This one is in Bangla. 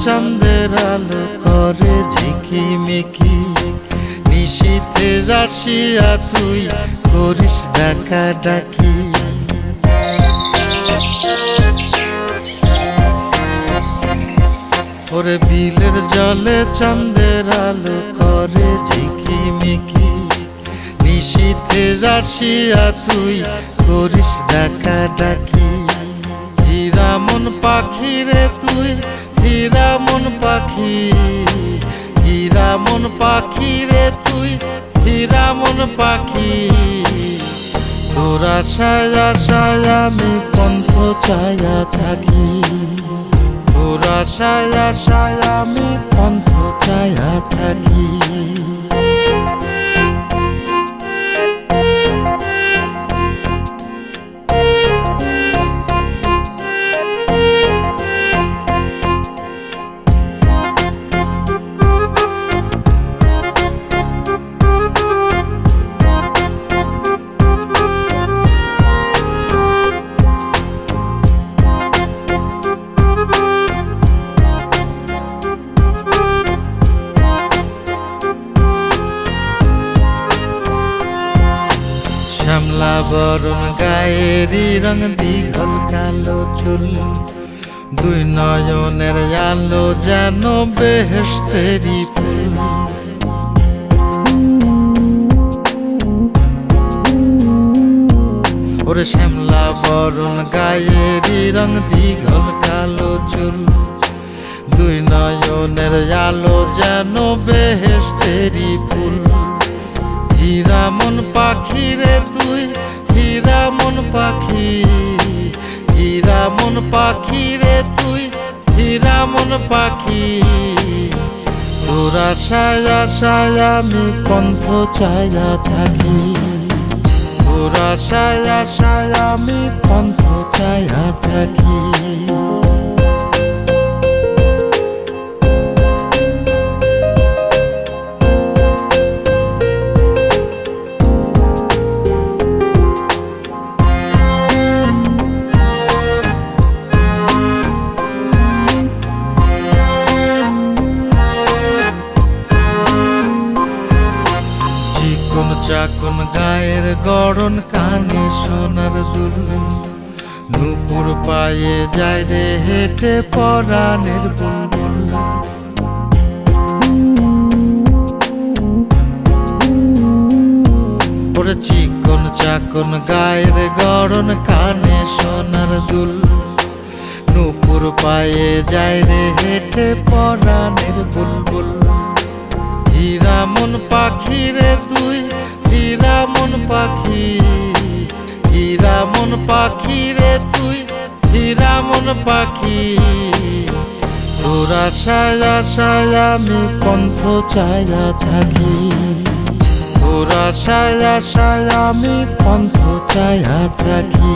চাঁদের আলো করে ঝিকিমিকি, নিশীথে আসিয়া তুই করিস ডাকাডাকি। ওরে বিলের জলে চাঁদের আলো করে ঝিকিমিকি, নিশীথে আসিয়া তুই করিস ডাকাডাকি। হীরা মন পাখি রে তুই, হীরা মন পাখি, হীরা মন পাখি রে তুই, হীরা মন পাখি। তোর আশায় আশায় আমি পন্থ চায়া থাকি, তোর আশায় আশায় আমি পন্থ চায়া থাকি। শ্যামলা বরণ গায়েরই রং, দীঘল কালো চুল, দুই নয়নের আলো যেন বেহেশতেরি ফুল। ওরে শ্যামলা বরণ গায়েরই রং, দীঘল কালো চুল, দুই নয়নের আলো যেন বেহেশতেরি ফুল। হীরা মন পাখি রে তুই, হীরা মন পাখি, হীরা মন পাখি রে তুই, হীরা মন পাখি। তোর আশায় আশায় আমি পন্থ চায়া থাকি, তোর আশায় আশায় আমি পন্থ চায়া থাকি। চাকন গায়ের গড়ন, কানে সোনার দুল, নুপুর পায়ে যায় রে হেঁটে পরাণের বুলবুল। ওরে চিকন চাকন গায়ের গড়ন, কানে সোনার দুল, নুপুর পায়ে যায় রে হেঁটে পরাণের বুলবুল। হীরা মন পাখি রে তুই, হীরা মন পাখি, হীরা মন পাখি রে তুই, হীরা মন পাখি। তোর আশায় আশায় আমি পন্থ চায়া থাকি, তোর আশায় আশায় আমি পন্থ চায়া থাকি।